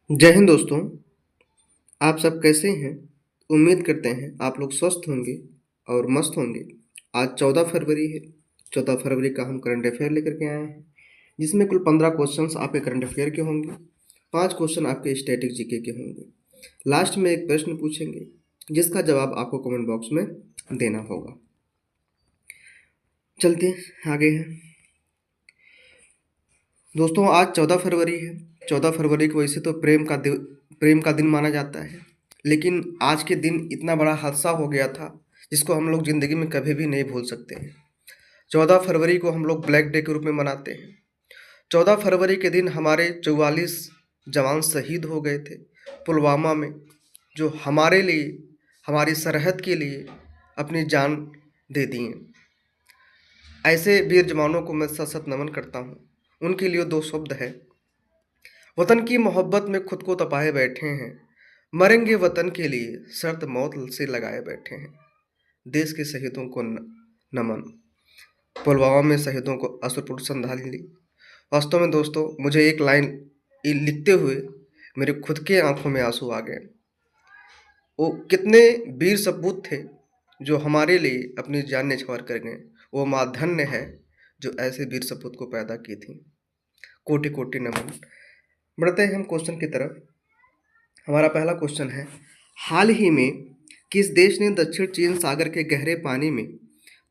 जय हिंद दोस्तों। आप सब कैसे हैं? उम्मीद करते हैं आप लोग स्वस्थ होंगे और मस्त होंगे। आज 14 फरवरी है। 14 फरवरी का हम करंट अफेयर लेकर के आए हैं, जिसमें कुल 15 क्वेश्चंस आपके करंट अफेयर के होंगे। 5 क्वेश्चन आपके स्टैटिक जीके के होंगे। लास्ट में एक प्रश्न पूछेंगे, जिसका जवाब आपको कमेंट बॉक्स में देना होगा। चलते हैं आगे हैं दोस्तों। आज 14 फरवरी है। 14 फरवरी को वैसे तो प्रेम का दिन माना जाता है, लेकिन आज के दिन इतना बड़ा हादसा हो गया था जिसको हम लोग ज़िंदगी में कभी भी नहीं भूल सकते हैं। 14 फरवरी को हम लोग ब्लैक डे के रूप में मनाते हैं। 14 फरवरी के दिन हमारे 44 जवान शहीद हो गए थे पुलवामा में, जो हमारे लिए, हमारी सरहद के लिए अपनी जान दे दिए। ऐसे वीर जवानों को मैं सत सत नमन करता हूँ। उनके लिए 2 शब्द है, वतन की मोहब्बत में खुद को तपाए बैठे हैं, मरेंगे वतन के लिए शर्त मौत से लगाए बैठे हैं। देश के शहीदों को नमन। पुलवामा में शहीदों को अश्रुपूर्ण श्रद्धांजलि। वास्तव में दोस्तों, मुझे एक लाइन ये लिखते हुए मेरे खुद के आंखों में आंसू आ गए। वो कितने वीर सपूत थे जो हमारे लिए अपनी जान न्यौछावर कर गए। वो माँ धन्य है जो ऐसे वीर सपूत को पैदा की थी। कोटि कोटि नमन। बढ़ते हैं हम क्वेश्चन की तरफ। हमारा पहला क्वेश्चन है, हाल ही में किस देश ने दक्षिण चीन सागर के गहरे पानी में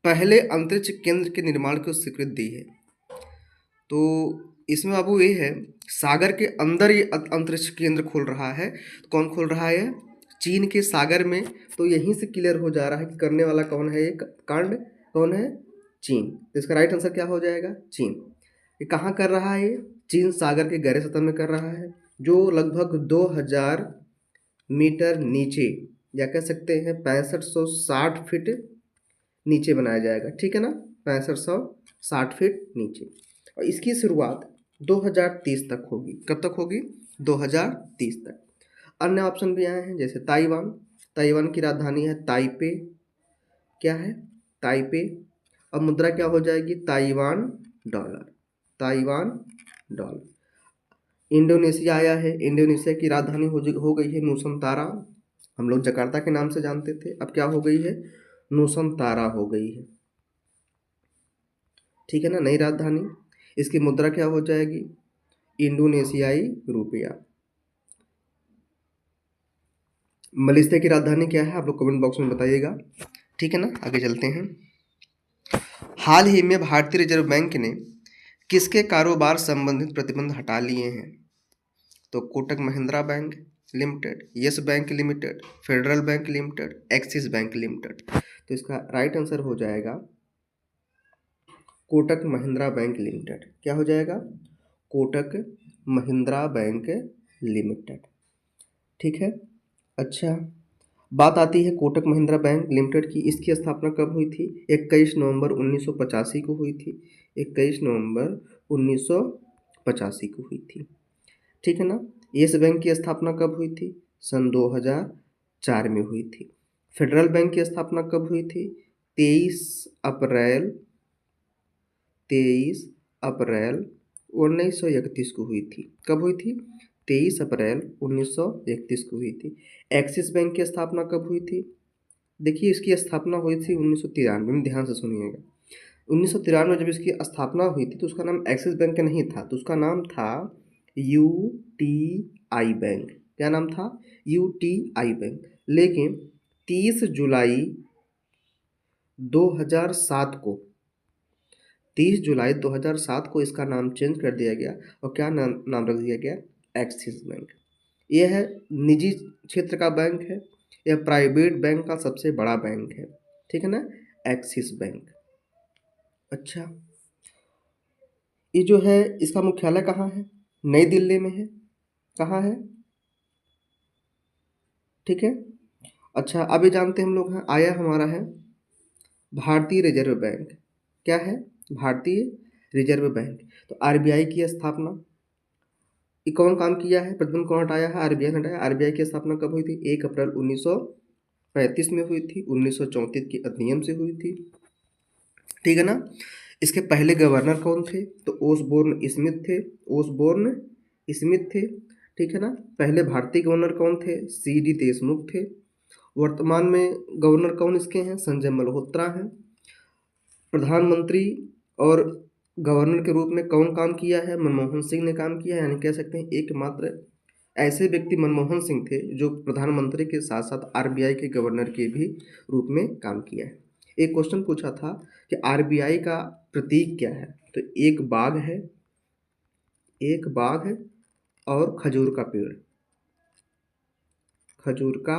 पहले अंतरिक्ष केंद्र के निर्माण को स्वीकृति दी है? तो इसमें बाबू ये है, सागर के अंदर ये अंतरिक्ष केंद्र खोल रहा है। तो कौन खोल रहा है? चीन के सागर में। तो यहीं से क्लियर हो जा रहा है कि करने वाला कौन है, ये कांड कौन है? चीन। तो इसका राइट आंसर क्या हो जाएगा? चीन। ये कहाँ कर रहा है? चीन सागर के गहरे सतह में कर रहा है, जो लगभग 2000 मीटर नीचे, या कह सकते हैं 6560 फीट नीचे बनाया जाएगा। ठीक है ना, 6560 फीट नीचे। और इसकी शुरुआत 2030 तक होगी। कब तक होगी? 2030 तक। अन्य ऑप्शन भी आए हैं, जैसे ताइवान। ताइवान की राजधानी है ताइपे। क्या है? ताइपे। अब मुद्रा क्या हो जाएगी? Taiwan dollar. Taiwan dollar. Indonesia आया है। इंडोनेशिया की राजधानी हो गई है नूसंतारा। हम लोग जकार्ता के नाम से जानते थे, अब क्या हो गई है? नूसंतारा हो गई है। ठीक है ना, नई राजधानी। इसकी मुद्रा क्या हो जाएगी? इंडोनेशियाई रुपया। मलेशिया की राजधानी क्या है? आप लोग कमेंट बॉक्स में बताइएगा। ठीक है ना, आगे चलते हैं। हाल ही में भारतीय रिजर्व बैंक ने किसके कारोबार संबंधित प्रतिबंध हटा लिए हैं? तो Kotak Mahindra bank limited, yes bank limited, federal bank limited, axis bank limited. तो इसका राइट आंसर हो जाएगा कोटक महिंद्रा बैंक लिमिटेड। क्या हो जाएगा? Kotak Mahindra bank limited. ठीक है। अच्छा, बात आती है कोटक महिंद्रा बैंक लिमिटेड की। इसकी स्थापना कब हुई थी? 21 नवंबर 1985 को हुई थी। 21 नवंबर 1985 को हुई थी। ठीक है ना। येस बैंक की स्थापना कब हुई थी? सन 2004 में हुई थी। फेडरल बैंक की स्थापना कब हुई थी? 23 अप्रैल 1931 को हुई थी। कब हुई थी? 23 अप्रैल 1931 को हुई थी। एक्सिस बैंक की स्थापना कब हुई थी? देखिए, इसकी स्थापना हुई थी 1993 में। ध्यान से सुनिएगा। 1993 में जब इसकी स्थापना हुई थी तो उसका नाम एक्सिस बैंक नहीं था, तो उसका नाम था यूटीआई बैंक। क्या नाम था? UTI bank. लेकिन 30 जुलाई 2007 को 30 जुलाई 2007 को इसका नाम चेंज कर दिया गया। और क्या नाम रख दिया गया? Axis bank. यह है निजी क्षेत्र का बैंक है, यह प्राइवेट बैंक का सबसे बड़ा बैंक है। ठीक है ना, एक्सिस बैंक। अच्छा, ये जो है इसका मुख्यालय कहाँ है? नई दिल्ली में है। कहाँ है? ठीक है। अच्छा, अभी जानते हैं हम लोग हैं, आया हमारा है भारतीय रिजर्व बैंक। क्या है? भारतीय रिजर्व बैंक। तो आरबीआई की स्थापना, ये कौन काम किया है? प्रतिबंध कौन हटाया है? आरबीआई ने हटाया। आरबीआई की स्थापना कब हुई थी? 1 अप्रैल 1935 में हुई थी। 1934 की अधिनियम से हुई थी। ठीक है ना। इसके पहले गवर्नर कौन थे? तो ओसबोर्न स्मिथ थे। ओसबोर्न स्मिथ थे। ठीक है ना। पहले भारतीय गवर्नर कौन थे? सी.डी. देशमुख थे। वर्तमान में गवर्नर कौन इसके हैं? संजय मल्होत्रा हैं। प्रधानमंत्री और गवर्नर के रूप में कौन काम किया है? मनमोहन सिंह ने काम किया है। यानी कह सकते हैं एकमात्र ऐसे व्यक्ति मनमोहन सिंह थे जो प्रधानमंत्री के साथ साथ आरबीआई के गवर्नर के भी रूप में काम किया है। एक क्वेश्चन पूछा था कि आरबीआई का प्रतीक क्या है? तो एक बाघ है, एक बाघ है और खजूर का पेड़, खजूर का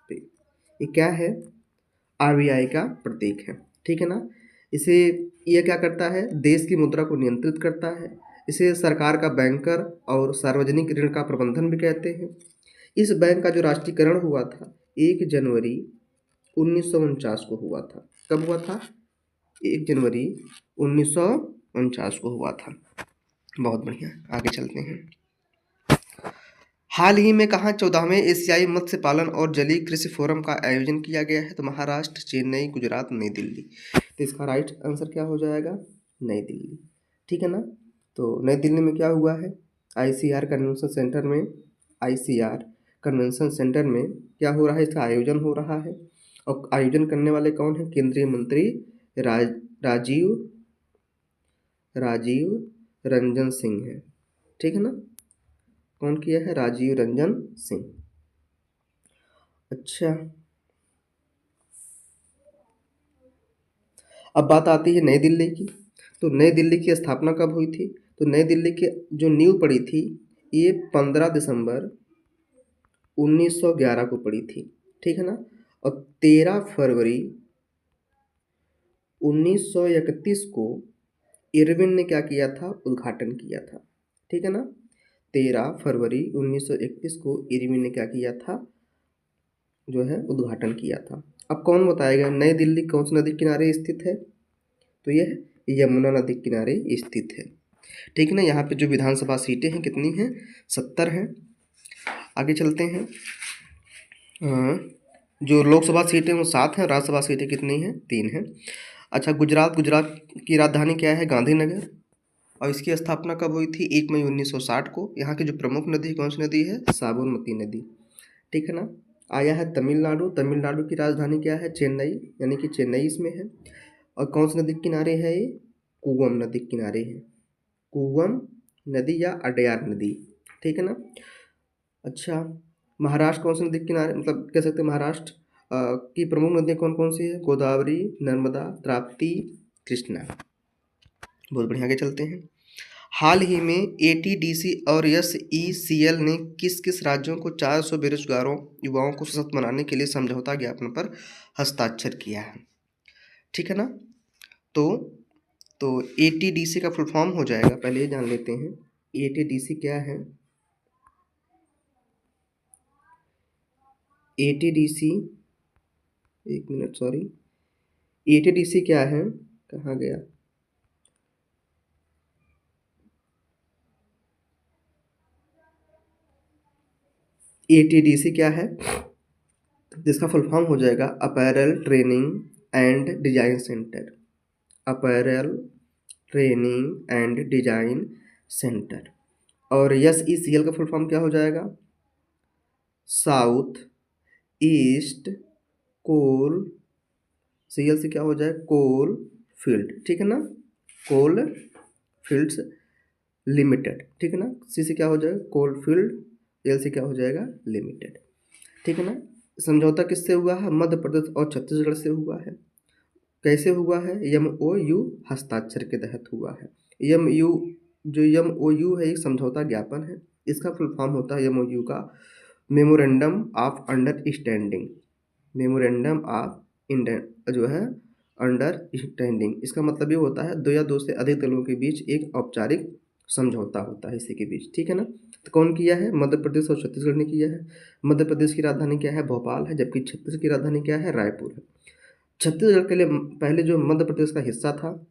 पेड़, ये क्या है? आरबीआई का प्रतीक है, ठीक है ना। इसे ये क्या करता है? देश की मुद्रा को नियंत्रित करता है। इसे सरकार का बैंकर और सार्वजनिक ऋण का प्रबंधन भी कहते हैं। इस बैंक का जो राष्ट्रीयकरण हुआ था 1 जनवरी 1949 को हुआ था। कब हुआ था? 1 जनवरी 1949 को हुआ था। बहुत बढ़िया, आगे चलते हैं। हाल ही में कहाँ 14वें एशियाई मत्स्य पालन और जलीय कृषि फोरम का आयोजन किया गया है? तो महाराष्ट्र, चेन्नई, गुजरात, नई दिल्ली। तो इसका राइट आंसर क्या हो जाएगा? नई दिल्ली, ठीक है ना। तो नई दिल्ली में क्या हुआ है? आईसीआर कन्वेंशन सेंटर में, आईसीआर कन्वेंशन सेंटर में क्या हो रहा है? इसका आयोजन हो रहा है। और आयोजन करने वाले कौन है? केंद्रीय मंत्री राजीव रंजन सिंह है, ठीक है ना। कौन किया है? राजीव रंजन सिंह। अच्छा, अब बात आती है नई दिल्ली की। तो नई दिल्ली की स्थापना कब हुई थी? तो नई दिल्ली की जो नींव पड़ी थी ये 15 दिसंबर 1911 को पड़ी थी, ठीक है ना। और 13 फरवरी 1931 को इरविन ने क्या किया था? उद्घाटन किया था, ठीक है ना। 13 फरवरी 1931 को इरविन ने क्या किया था? जो है उद्घाटन किया था। अब कौन बताएगा नई दिल्ली कौन सी नदी किनारे स्थित है? तो यह यमुना नदी किनारे स्थित है, ठीक है ना। यहाँ पे जो विधानसभा सीटें हैं कितनी हैं? 70 हैं। आगे चलते हैं। जो लोकसभा सीटें वो 7 हैं, राज्यसभा सीटें कितनी हैं? 3 हैं। अच्छा, गुजरात की राजधानी क्या है? गांधीनगर। और इसकी स्थापना कब हुई थी? 1 मई 1960 को। यहाँ की जो प्रमुख नदी कौन सी नदी है? साबरमती नदी, ठीक है ना। आया है तमिलनाडु की राजधानी क्या है? चेन्नई, यानी कि चेन्नई इसमें है। और कौन सी नदी के किनारे है ये? कूवम नदी के किनारे है, कूवम नदी या अडयार नदी, ठीक है ना। अच्छा, महाराष्ट्र कौन सी नदी के किनारे, मतलब कह सकते हैं महाराष्ट्र की प्रमुख नदियाँ कौन कौन सी है? गोदावरी, नर्मदा, ताप्ती, कृष्णा। बहुत बढ़िया, आगे चलते हैं। हाल ही में एटीडीसी और एसईसीएल ने किस किस राज्यों को 400 बेरोजगारों युवाओं को सशक्त बनाने के लिए समझौता ज्ञापन पर हस्ताक्षर किया है, ठीक है ना। तो एटीडीसी का फुल फॉर्म हो जाएगा, पहले ये जान लेते हैं एटीडीसी क्या है। एटीडीसी, एक मिनट सॉरी, एटीडीसी क्या है? कहाँ गया? एटीडीसी क्या है? जिसका फुल फॉर्म हो जाएगा apparel training and design centre, apparel training and design centre. और एसईसीएल का फुल फॉर्म क्या हो जाएगा? साउथ ईस्ट कोल, सीएल से क्या हो जाए? कोल फील्ड, ठीक है ना, कोल फील्ड्स लिमिटेड, ठीक है ना। सी से क्या हो जाएगा? कोल फील्ड, एल से क्या हो जाएगा? लिमिटेड, ठीक है ना। समझौता किससे हुआ है? मध्य प्रदेश और छत्तीसगढ़ से हुआ है। कैसे हुआ है? MOU हस्ताक्षर के तहत हुआ है। MOU है एक समझौता ज्ञापन है। इसका फुल फॉर्म होता है MOU का memorandum of understanding, memorandum of जो है अंडरस्टैंडिंग। इसका मतलब ये होता है दो या दो से अधिक दलों के बीच एक औपचारिक समझौता होता है इसी के बीच, ठीक है ना। तो कौन किया है? मध्य प्रदेश और छत्तीसगढ़ ने किया है। मध्य प्रदेश की राजधानी क्या है? भोपाल है, जबकि छत्तीसगढ़ की राजधानी क्या है? रायपुर है। छत्तीसगढ़ के लिए पहले जो मध्य प्रदेश का हिस्सा था,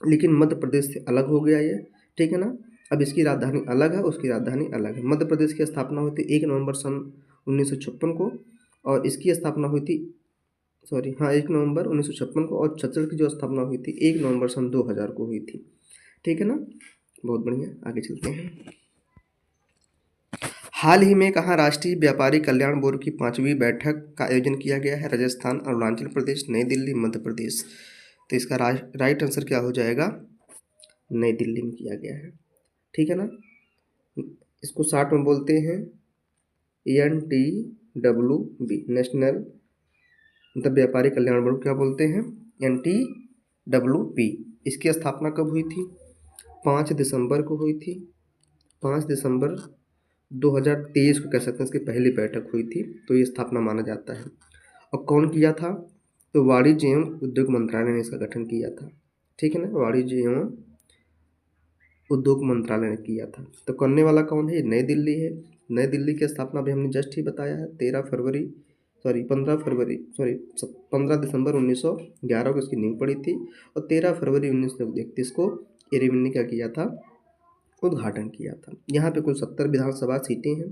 लेकिन मध्य प्रदेश से अलग हो गया ये, ठीक है ना। अब इसकी राजधानी अलग है, उसकी राजधानी अलग है। मध्य प्रदेश की स्थापना हुई थी 1 नवंबर सन 1956 को, और इसकी स्थापना हुई थी 1 नवंबर 1956 को। और छत्तीसगढ़ की जो स्थापना हुई थी 1 नवंबर सन 2000 को हुई थी, ठीक है ना। बहुत बढ़िया, आगे चलते हैं। हाल ही में कहाँ राष्ट्रीय व्यापारी कल्याण बोर्ड की 5वीं बैठक का आयोजन किया गया है? राजस्थान, अरुणाचल प्रदेश, नई दिल्ली, मध्य प्रदेश। तो इसका राइट आंसर क्या हो जाएगा? नई दिल्ली में किया गया है। ठीक है ना। इसको शॉर्ट में बोलते हैं NTWB, नेशनल मतलब व्यापारी कल्याण बोर्ड क्या बोलते हैं? NTWB। इसकी स्थापना कब हुई थी? 5 दिसंबर को हुई थी। 5 दिसंबर 2023 को कह सकते हैं इसकी पहली बैठक हुई थी, तो ये स्थापना माना जाता है। और कौन किया था? तो वाणिज्य एवं उद्योग मंत्रालय ने इसका गठन किया था। ठीक है ना, वाणिज्य एवं उद्योग मंत्रालय ने किया था। तो करने वाला कौन है? नई दिल्ली है। नई दिल्ली की स्थापना भी हमने जस्ट ही बताया है, 15 दिसंबर 1911 को इसकी नींव पड़ी थी और 13 फरवरी 1931 को इरविन ने क्या किया था? उद्घाटन किया था। यहाँ पे कुल 70 विधानसभा सीटें हैं।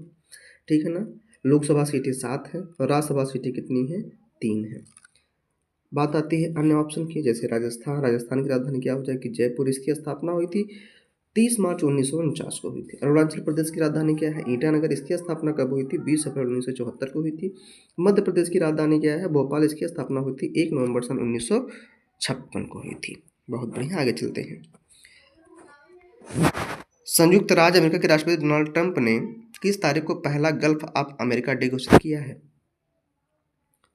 ठीक है ना। लोकसभा सीटें 7 हैं और राज्यसभा सीटें कितनी हैं? 3 हैं। बात आती है अन्य ऑप्शन की, जैसे राजस्थान। राजस्थान की राजधानी क्या हो जाएगी? जयपुर। इसकी स्थापना हुई थी 30 मार्च 1949 को हुई थी। अरुणाचल प्रदेश की राजधानी क्या है? ईटानगर। इसकी स्थापना कब हुई थी? 20 अप्रैल 1974 को हुई थी। मध्य प्रदेश की राजधानी क्या है? भोपाल। इसकी स्थापना हुई थी 1 नवंबर सन 1956 को हुई थी। बहुत बढ़िया, आगे चलते हैं। संयुक्त राज्य अमेरिका के राष्ट्रपति डोनाल्ड ट्रंप ने किस तारीख को पहला गल्फ ऑफ अमेरिका डे घोषित किया है?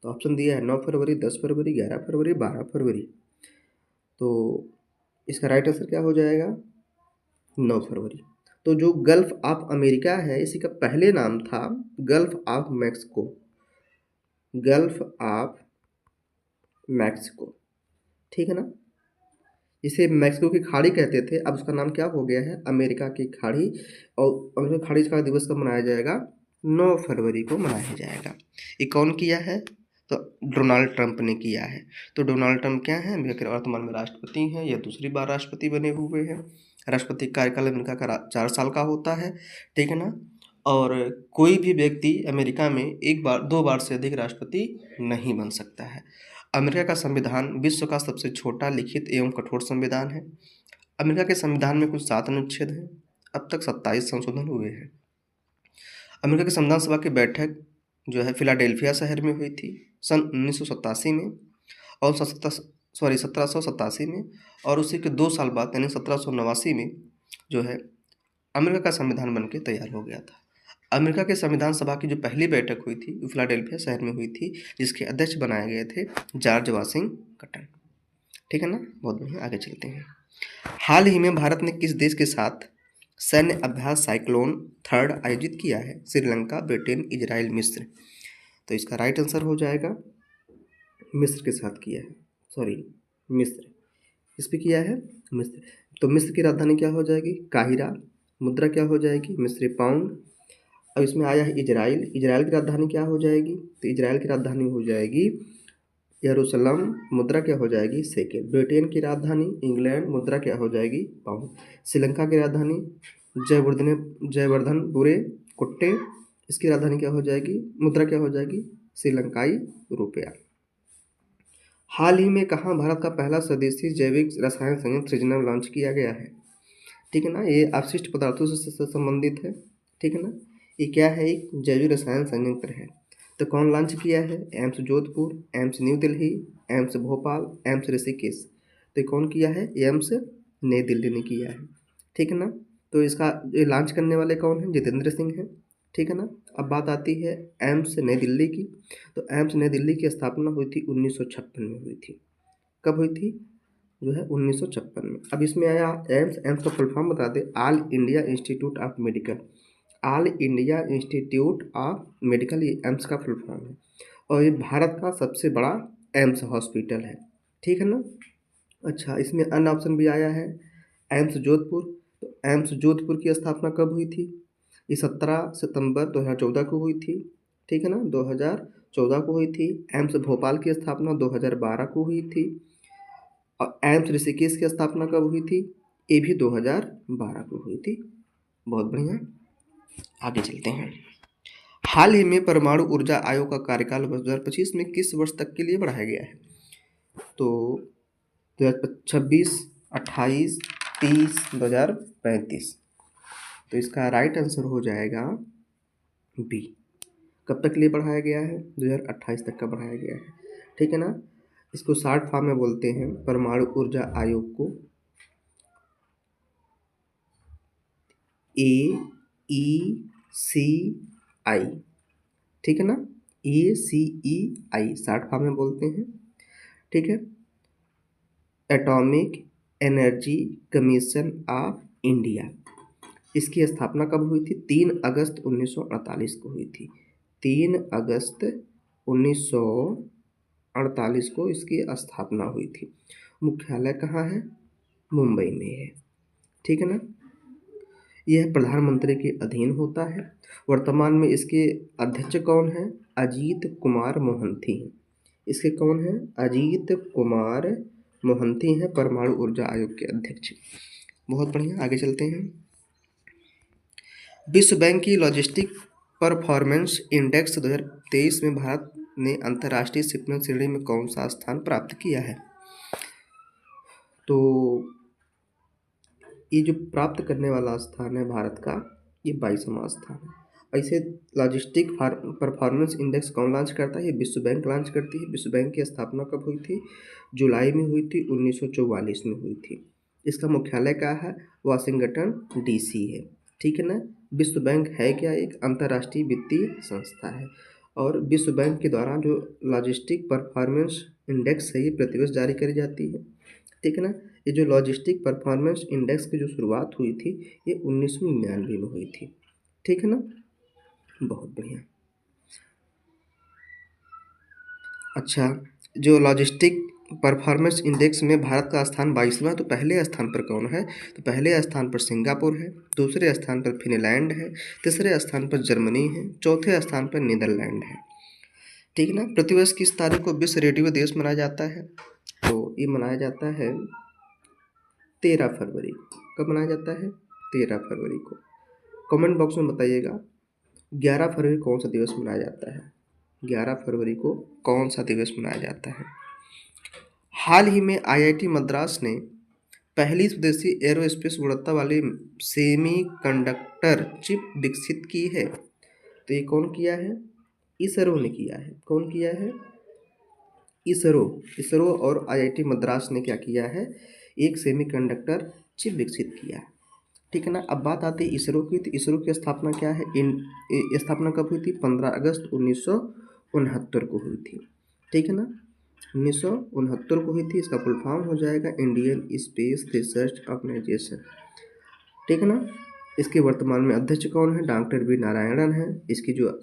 तो ऑप्शन दिया है 9 फरवरी, 10 फरवरी, 11 फरवरी, 12 फरवरी। तो इसका राइट आंसर क्या हो जाएगा? 9 फरवरी। तो जो गल्फ ऑफ अमेरिका है इसी का पहले नाम था gulf of Mexico. Gulf of Mexico. ठीक है ना। इसे मैक्सिको की खाड़ी कहते थे, अब उसका नाम क्या हो गया है? अमेरिका की खाड़ी। और अमेरिका खाड़ी का दिवस कब मनाया जाएगा? 9 फरवरी को मनाया जाएगा। ये कौन किया है? तो डोनाल्ड ट्रंप ने किया है। तो डोनाल्ड ट्रंप क्या है? अमेरिका के वर्तमान में राष्ट्रपति हैं, यह दूसरी बार राष्ट्रपति बने हुए हैं। राष्ट्रपति कार्यकाल अमेरिका का 4 साल का होता है। ठीक है ना। और कोई भी व्यक्ति अमेरिका में 1 बार 2 बार से अधिक राष्ट्रपति नहीं बन सकता है। अमेरिका का संविधान विश्व का सबसे छोटा लिखित एवं कठोर संविधान है। अमेरिका के संविधान में कुल 7 अनुच्छेद हैं। अब तक 27 संशोधन हुए हैं। अमेरिका की संविधान सभा की बैठक जो है फिलाडेल्फिया शहर में हुई थी सन 1987 में और 1787 में, और उसी के 2 साल बाद यानी 1789 में जो है अमेरिका का संविधान बनके तैयार हो गया था। अमेरिका के संविधान सभा की जो पहली बैठक हुई थी वो फिलाडेल्फिया शहर में हुई थी, जिसके अध्यक्ष बनाए गए थे जॉर्ज वाशिंगटन। ठीक है ना। बहुत बढ़िया, आगे चलते हैं। हाल ही में भारत ने किस देश के साथ सैन्य अभ्यास साइक्लोन थर्ड आयोजित किया है? श्रीलंका, ब्रिटेन, इजराइल, मिस्र। तो इसका राइट आंसर हो जाएगा मिस्र के साथ किया है। सॉरी, मिस्र। इस पे किया है मिस्र। तो मिस्र की राजधानी क्या हो जाएगी? काहिरा। मुद्रा क्या हो जाएगी? मिस्री पाउंड। अब इसमें आया है इजराइल। इजराइल की राजधानी क्या हो जाएगी? तो इजराइल की राजधानी हो जाएगी यरूशलेम। मुद्रा क्या हो जाएगी? शेकेल। ब्रिटेन की राजधानी इंग्लैंड। मुद्रा क्या हो जाएगी? पाउंड। श्रीलंका की राजधानी जयवर्धनपुरे कुट्टे। इसकी राजधानी क्या हो जाएगी? मुद्रा क्या हो जाएगी? श्रीलंकाई रुपया। हाल ही में कहाँ भारत का पहला स्वदेशी जैविक रसायन संयंत्र सृजना लॉन्च किया गया है? ठीक है ना। ये अपशिष्ट पदार्थों से संबंधित है। ठीक है ना। ये क्या है? एक जैविक रसायन संयंत्र है। तो कौन लॉन्च किया है? AIIMS Jodhpur, AIIMS new Delhi, AIIMS Bhopal, AIIMS Rishikesh. तो ये कौन किया है? एम्स नई दिल्ली ने किया है। ठीक है ना। तो इसका ये लॉन्च करने वाले कौन हैं? जितेंद्र सिंह हैं। ठीक है ना। अब बात आती है एम्स नई दिल्ली की। तो एम्स नई दिल्ली की स्थापना हुई थी 1956 में हुई थी। कब हुई थी? जो है 1956 में। अब इसमें आया एम्स। एम्स का फुल फॉर्म बता दें, all India institute of medical. All India institute of medical, ये एम्स का फुल फॉर्म है और ये भारत का सबसे बड़ा एम्स हॉस्पिटल है। ठीक है ना। अच्छा, इसमें अन्य ऑप्शन भी आया है एम्स जोधपुर। तो एम्स जोधपुर की स्थापना कब हुई थी? ये 17 सितंबर 2014 को हुई थी। ठीक है ना, 2014 को हुई थी। एम्स भोपाल की स्थापना 2012 को हुई थी और एम्स ऋषिकेश की स्थापना कब हुई थी? ये भी 2012 को हुई थी। बहुत बढ़िया, आगे चलते हैं। हाल ही में परमाणु ऊर्जा आयोग का कार्यकाल 2025 में किस वर्ष तक के लिए बढ़ाया गया है? तो 2026, 28, 30, 2035। तो इसका राइट आंसर हो जाएगा बी। कब तक के लिए बढ़ाया गया है? 2028 तक का बढ़ाया गया है, ठीक है ना। इसको शॉर्ट फॉर्म में बोलते हैं परमाणु ऊर्जा आयोग को, AECI, ठीक है ना, ACEI शॉर्ट फॉर्म में बोलते हैं, ठीक है। Atomic energy commission of India, इसकी स्थापना कब हुई थी? 3 अगस्त 1948 को हुई थी। 3 अगस्त 1948 को इसकी स्थापना हुई थी। मुख्यालय कहाँ है? मुंबई में है, ठीक है ना। यह प्रधानमंत्री के अधीन होता है। वर्तमान में इसके अध्यक्ष कौन है? अजीत कुमार मोहंती हैं। इसके कौन है? अजीत कुमार मोहंती हैं परमाणु ऊर्जा आयोग के अध्यक्ष। बहुत बढ़िया, आगे चलते हैं। विश्व बैंक की लॉजिस्टिक परफॉर्मेंस इंडेक्स 2023 में भारत ने अंतर्राष्ट्रीय शिपमेंट श्रेणी में कौन सा स्थान प्राप्त किया है? तो ये जो प्राप्त करने वाला स्थान है भारत का, ये 22वां स्थान है। ऐसे लॉजिस्टिक परफॉर्मेंस इंडेक्स कौन लॉन्च करता है? ये विश्व बैंक लॉन्च करती है। विश्व बैंक की स्थापना कब हुई थी? जुलाई में हुई थी, 1944 में हुई थी। इसका मुख्यालय कहाँ है? वाशिंगटन DC है, ठीक है ना। विश्व बैंक है क्या? एक अंतर्राष्ट्रीय वित्तीय संस्था है, और विश्व बैंक के द्वारा जो लॉजिस्टिक परफॉर्मेंस इंडेक्स है ये प्रतिवर्ष जारी करी जाती है, ठीक है ना। ये जो लॉजिस्टिक परफॉर्मेंस इंडेक्स की जो शुरुआत हुई थी ये 1999 में हुई थी, ठीक है ना। बहुत बढ़िया। अच्छा, जो लॉजिस्टिक परफॉर्मेंस इंडेक्स में भारत का स्थान 22वां है, तो पहले स्थान पर कौन है? तो पहले स्थान पर सिंगापुर है, दूसरे स्थान पर फिनलैंड है, तीसरे स्थान पर जर्मनी है, चौथे स्थान पर नीदरलैंड है, ठीक है ना। प्रतिवर्ष किस तारीख को विश्व रेडियो दिवस मनाया जाता है? तो ये मनाया जाता है 13 फरवरी। कब मनाया जाता है? 13 फरवरी को। कमेंट बॉक्स में बताइएगा 11 फरवरी कौन सा दिवस मनाया जाता है? 11 फरवरी को कौन सा दिवस मनाया जाता है? हाल ही में IIT मद्रास ने पहली स्वदेशी एरोस्पेस गुणवत्ता वाली सेमीकंडक्टर चिप विकसित की है। तो ये कौन किया है? इसरो ने किया है। कौन किया है? इसरो और IIT मद्रास ने क्या किया है? एक सेमीकंडक्टर चिप विकसित किया है, ठीक है ना। अब बात आती है इसरो की। तो इसरो की स्थापना क्या है? स्थापना कब हुई थी? 15 अगस्त 1969 को हुई थी, ठीक है ना। 1969 को हुई थी। इसका फुल फॉर्म हो जाएगा इंडियन स्पेस रिसर्च ऑर्गेनाइजेशन, ठीक है ना। इसके वर्तमान में अध्यक्ष कौन है? डॉक्टर वी नारायणन है। इसकी जो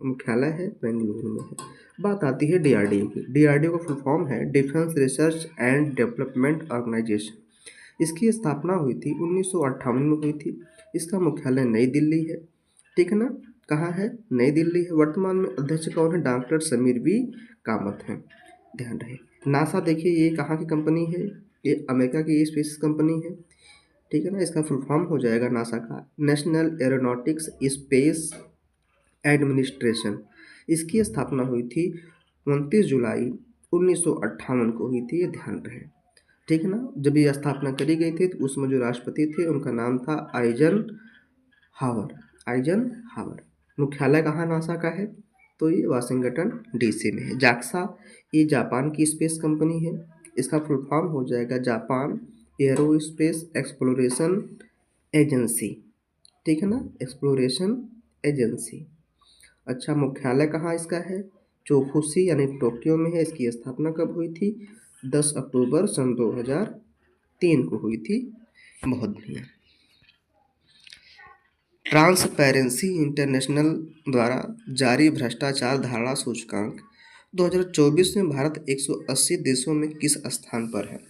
मुख्यालय है बेंगलुरु में है। बात आती है DRDO की। DRDO का फुल फॉर्म है defence research and development organisation. इसकी स्थापना हुई थी 1958 में हुई थी। इसका मुख्यालय नई दिल्ली है, ठीक है ना। कहाँ है? नई दिल्ली है। वर्तमान में अध्यक्ष कौन है? डॉक्टर समीर वी कामत हैं, ध्यान रहे। नासा देखिए ये कहाँ की कंपनी है? ये अमेरिका की स्पेस कंपनी है, ठीक है ना। इसका फुल फॉर्म हो जाएगा नासा का नेशनल एरोनॉटिक्स स्पेस एडमिनिस्ट्रेशन। इसकी स्थापना हुई थी 29 जुलाई 1958 को हुई थी, ये ध्यान रहे, ठीक है ना। जब ये स्थापना करी गई थी तो उसमें जो राष्ट्रपति थे उनका नाम था आइजन हावर। मुख्यालय कहाँ नासा का है? तो ये वाशिंगटन DC में है। जाक्सा ये जापान की स्पेस कंपनी है। इसका फुल फॉर्म हो जाएगा जापान एरोस्पेस एक्सप्लोरेशन एजेंसी, ठीक है ना, एक्सप्लोरेशन एजेंसी। अच्छा, मुख्यालय कहाँ इसका है? चोफुशी यानी टोक्यो में है। इसकी स्थापना कब हुई थी? 10 अक्टूबर सन 2003 को हुई थी। बहुत बढ़िया। ट्रांसपेरेंसी इंटरनेशनल द्वारा जारी भ्रष्टाचार धारणा सूचकांक 2024 में भारत 180 देशों में किस स्थान पर है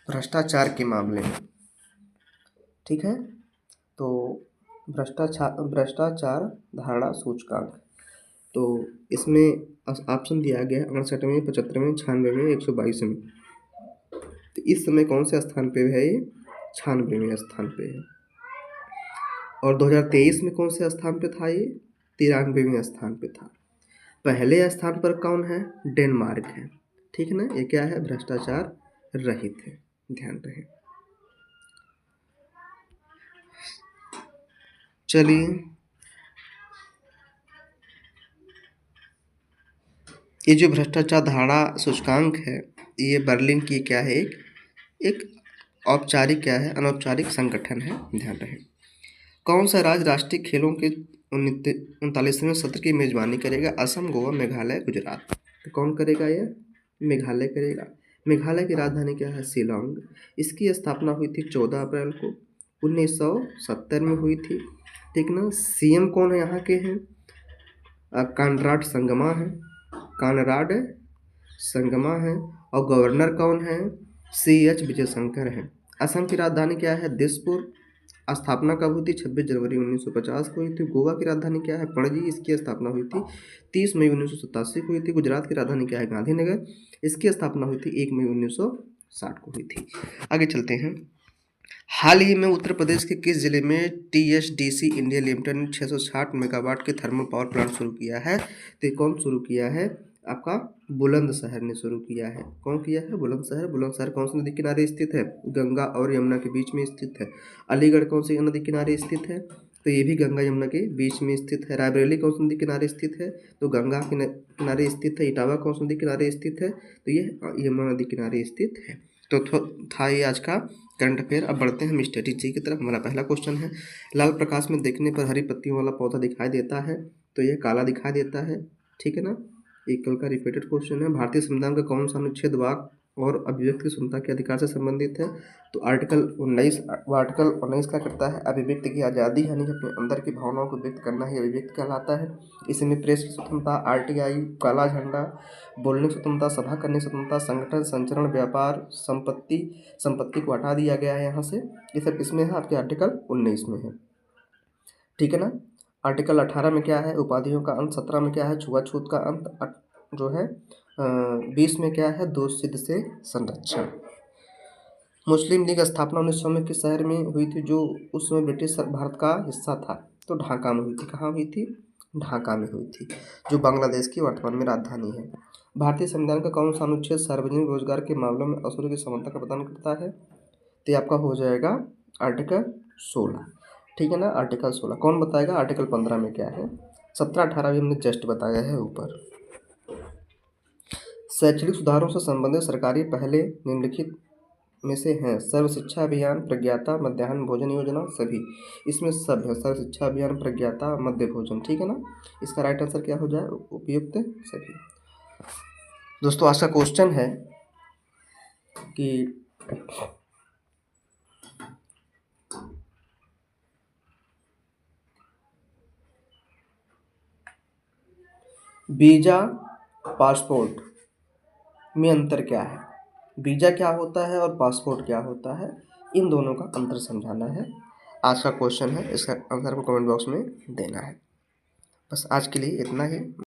भ्रष्टाचार के मामले में, ठीक है। तो भ्रष्टाचार धारणा सूचकांक, तो इसमें ऑप्शन दिया गया है 68वें, 75वें, 96वें, 122वें। तो इस समय कौन से स्थान पे है? ये 96वें स्थान पे है। और 2023 में कौन से स्थान पे था? ये 93वें स्थान पे था। पहले स्थान पर कौन है? डेनमार्क है, ठीक है ना। ये क्या है? भ्रष्टाचार रहित है, ध्यान रहे। चलिए ये जो भ्रष्टाचार धारणा सूचकांक है, ये बर्लिन की क्या है, एक औपचारिक क्या है, अनौपचारिक संगठन है, ध्यान रहे। कौन सा राज्य राष्ट्रीय खेलों के 39वें सत्र की मेजबानी करेगा? असम, गोवा, मेघालय, गुजरात। तो कौन करेगा ये? मेघालय करेगा। मेघालय की राजधानी क्या है? शिलोंग। इसकी स्थापना हुई थी 14 अप्रैल को 1970 में हुई थी, ठीक ना। सीएम कौन है यहाँ के हैं? कानराड संगमा है, कानराड संगमा है। और गवर्नर कौन है? CH विजयशंकर है। असम की राजधानी क्या है? दिसपुर। स्थापना कब हुई थी? 26 जनवरी 1950 को हुई थी। गोवा की राजधानी क्या है? पणजी। इसकी स्थापना हुई थी 30 मई 1987 को हुई थी। गुजरात की राजधानी क्या है? गांधीनगर। इसकी स्थापना हुई थी 1 मई 1960 को हुई थी। आगे चलते हैं। हाल ही में उत्तर प्रदेश के किस जिले में TSDC इंडिया लिमिटेड ने 660 मेगावाट के थर्मल पावर प्लांट शुरू किया है? तो कौन शुरू किया है? आपका बुलंदशहर ने शुरू किया है। कौन किया है? बुलंदशहर। बुलंदशहर कौन सी नदी किनारे स्थित है? गंगा और यमुना के बीच में स्थित है। अलीगढ़ कौन सी नदी किनारे स्थित है? तो ये भी गंगा यमुना के बीच में स्थित है। रायबरेली कौन सी नदी किनारे स्थित है? तो गंगा के किनारे स्थित है। इटावा कौन सी नदी किनारे स्थित है? तो ये यमुना नदी किनारे स्थित है। तो था ये आज का करंट अफेयर। अब बढ़ते हैं हम स्ट्रेटेजी की तरफ। हमारा पहला क्वेश्चन है, लाल प्रकाश में देखने पर हरी पत्तियों वाला पौधा दिखाई देता है, तो यह काला दिखाई देता है, ठीक है ना। एक कल का रिपीटेड क्वेश्चन है। भारतीय संविधान का कौन सा अनुच्छेद वाक और अभिव्यक्ति की स्वतंत्रता के अधिकार से संबंधित है? तो आर्टिकल 19 क्या करता है? अभिव्यक्ति की आज़ादी, यानी कि अपने अंदर की भावनाओं को व्यक्त करना ही अभिव्यक्ति कहलाता है। इसमें प्रेस की स्वतंत्रता, RTI, काला झंडा, बोलने की स्वतंत्रता, सभा करने की स्वतंत्रता, संगठन, संचरण, व्यापार, संपत्ति को हटा दिया गया है यहाँ से। ये सब किसमें है? आपके आर्टिकल 19 में है, ठीक है ना। आर्टिकल 18 में क्या है? उपाधियों का अंत। 17 में क्या है? छुआछूत का अंत। जो है 20 में क्या है? दोष सिद्ध से संरक्षण। मुस्लिम लीग स्थापना 1900 में किस शहर में हुई थी, जो उस समय ब्रिटिश भारत का हिस्सा था? तो ढाका में हुई थी। कहाँ हुई थी? ढाका में हुई थी, जो बांग्लादेश की वर्तमान में राजधानी है। भारतीय संविधान का कौन सा अनुच्छेद सार्वजनिक रोजगार के मामलों में अवसरों की समानता का प्रदान करता है? तो ये आपका हो जाएगा आर्टिकल 16, ठीक है ना। आर्टिकल 16 कौन बताएगा? आर्टिकल 15 में क्या है? 17-18 भी हमने जस्ट बताया है ऊपर। शैक्षणिक सुधारों से संबंधित सरकारी पहले निम्नलिखित में से हैं? सर्व शिक्षा अभियान, प्रज्ञाता, मध्याह्न भोजन योजना, सभी। इसमें सब है, सर्व शिक्षा अभियान, प्रज्ञाता, मध्य भोजन, ठीक है ना। इसका राइट आंसर क्या हो जाए? उपयुक्त सभी। दोस्तों आज का क्वेश्चन है कि वीजा पासपोर्ट में अंतर क्या है? वीजा क्या होता है और पासपोर्ट क्या होता है, इन दोनों का अंतर समझाना है। आज का क्वेश्चन है, इसका आंसर को कमेंट बॉक्स में देना है। बस आज के लिए इतना ही।